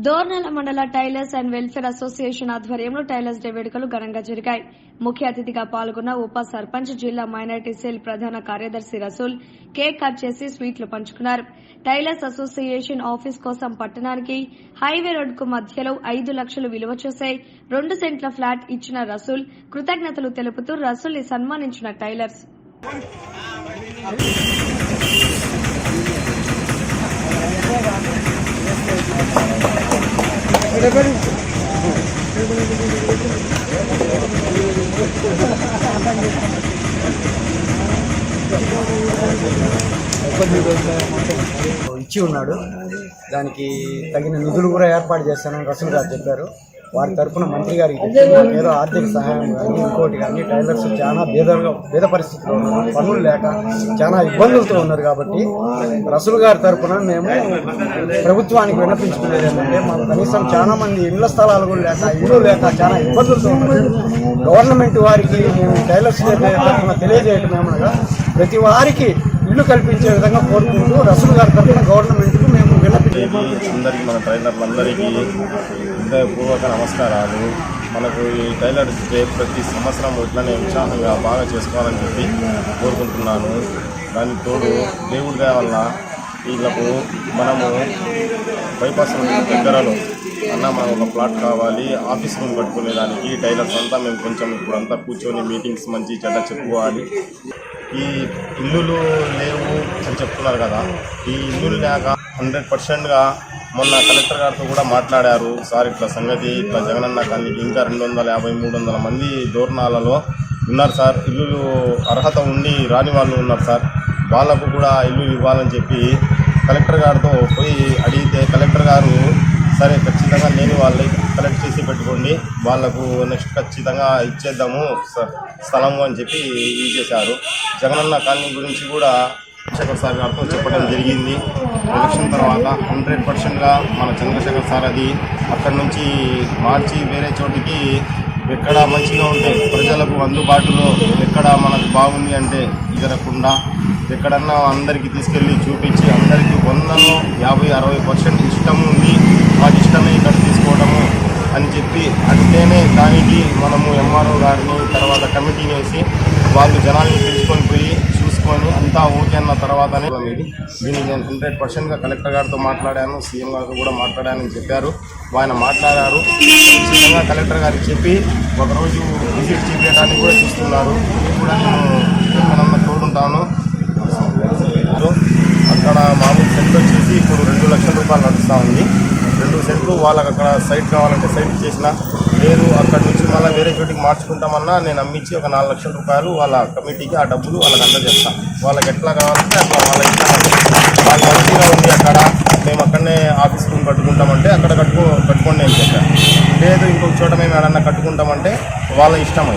దోర్నల మండల tailors and welfare association ఆధ్వర్యంలో tailors day వేడుకలు ఘనంగా జరిగాయి. ముఖ్య అతిథిగా పాల్గొన్న ఉప సర్పంచ్, జిల్లా మైనారిటీ సెల్ ప్రధాన కార్యదర్శి రసూల్ కేక్ కట్ చేసి స్వీట్లు పంచుకున్నారు. టైలర్స్ అసోసియేషన్ ఆఫీస్ కోసం పట్టణానికి హైవే రోడ్డుకు మధ్యలో 5 లక్షలు విలువ చేసే 2 సెంట్ల ఫ్లాట్ ఇచ్చిన రసూల్ కృతజ్ఞతలు తెలుపుతూ రసూల్ ని సన్మానించిన టైలర్స్ ఇచ్చి ఉన్నాడు. దానికి తగిన నిధులు కూడా ఏర్పాటు చేస్తానని రసూల్ గారు చెప్పారు. వారి తరఫున మంత్రి గారికి ఏదో ఆర్థిక సహాయం కానీ ఇంకోటి కానీ టైలర్స్ చాలా పేద పరిస్థితుల్లో ఉన్నారు, పనులు లేక చాలా ఇబ్బందులతో ఉన్నారు. కాబట్టి రసూల్ గారి తరఫున మేము ప్రభుత్వానికి విన్నపించుకునేది ఏంటంటే, మాకు కనీసం చాలా మంది ఇళ్ల స్థలాలు కూడా లేక ఇల్లు లేక చాలా ఇబ్బందులతో ఉన్నారు. గవర్నమెంట్ వారికి మేము టైలర్స్ తరఫున తెలియజేయటం ఏమనగా ప్రతి వారికి ఇల్లు కల్పించే విధంగా కోరుకుంటూ రసూల్ గారి తరఫున గవర్నమెంట్కు మేము అందరికీ మన టైలర్లందరికీ హృదయపూర్వక నమస్కారాలు. మనకు ఈ టైలర్స్ డే ప్రతి సంవత్సరం ఇట్లనే ఉత్సాహంగా బాగా చేసుకోవాలని చెప్పి కోరుకుంటున్నాను. దానికి తోడు దేవుడి దయ వల్ల వీళ్ళకు మనము బైపాస్ దగ్గరలో మనకు ఒక ప్లాట్ కావాలి, ఆఫీస్ రూమ్ కట్టుకునేదానికి టైలర్స్ అంతా మేము కొంచెం ఇప్పుడంతా కూర్చొని మీటింగ్స్ మంచి చెడ్డ చెప్పుకోవాలి. ఈ ఇల్లులు లేవు అని చెప్తున్నారు కదా, ఈ ఇల్లులు లేక 100%గా మొన్న కలెక్టర్ గారితో కూడా మాట్లాడారు. సార్ ఇట్లా సంగతి ఇట్లా జగనన్న కాలనీకి ఇంకా 250-300 మంది దూరణాలలో ఉన్నారు సార్, ఇల్లులు అర్హత ఉండి రాని వాళ్ళు ఉన్నారు సార్, వాళ్ళకు కూడా ఇల్లు ఇవ్వాలని చెప్పి కలెక్టర్ గారితో పోయి అడిగితే కలెక్టర్ గారు సరే ఖచ్చితంగా లేని వాళ్ళని కలెక్ట్ చేసి పెట్టుకోండి, వాళ్లకు నెక్స్ట్ ఖచ్చితంగా ఇచ్చేద్దాము స్థలము అని చెప్పి ఇచ్చేశారు. జగనన్న కాలనీ గురించి కూడా చంద్రశేఖర్ సార్ గారితో చెప్పడం జరిగింది. ఎలక్షన్ తర్వాత 100%గా మన చంద్రశేఖర్ సార్ అది అక్కడి నుంచి మార్చి వేరే చోటికి ఎక్కడ మంచిగా ఉంటే ప్రజలకు అందుబాటులో ఎక్కడ మనకు బాగుంది అంటే జరగకుండా ఎక్కడన్నా అందరికీ తీసుకెళ్ళి చూపించి అందరికీ 100లో 50-60% ఇష్టం ఉంది, మాకు ఇష్టమే ఇక్కడ తీసుకోవడము అని చెప్పి అంటేనే దానికి మనము ఎంఆర్ఓ గారిని తర్వాత కమిటీని వేసి వాళ్ళు జనాల్ని తీసుకొని పోయి చూసుకొని అంతా ఓకే అన్న తర్వాతనే దీనికి నేను 100%గా కలెక్టర్ గారితో మాట్లాడాను, సీఎం గారితో కూడా మాట్లాడానని చెప్పారు. ఆయన మాట్లాడారు. ఖచ్చితంగా కలెక్టర్ గారికి చెప్పి ఒకరోజు విజిట్ చేయడానికి కూడా చూస్తున్నారు. కూడా నేను ఎక్కడన్నా తోడుంటాను. అక్కడ మామూలు సెంట్ వచ్చేసి ఇప్పుడు 2 లక్షల రూపాయలు నడుస్తూ ఉంది. 2 సెంట్లు వాళ్ళకి అక్కడ సైట్ కావాలంటే సైట్ చేసిన లేదు, అక్కడి నుంచి మళ్ళీ వేరే చోటికి మార్చుకుంటామన్నా నేను అమ్మించి ఒక 4 లక్షల రూపాయలు వాళ్ళ కమిటీకి ఆ డబ్బులు వాళ్ళకి అందజేస్తాను. వాళ్ళకి ఎట్లా కావాలంటే అట్లా వాళ్ళ వాళ్ళు మంచిగా ఉంది అక్కడ మేము అక్కడనే ఆఫీస్ రూమ్ కట్టుకుంటామంటే అక్కడ కట్టుకోండి అని చెప్పాను. లేదు ఇంకొక చోట మేము ఏడన్నా కట్టుకుంటామంటే వాళ్ళ ఇష్టం.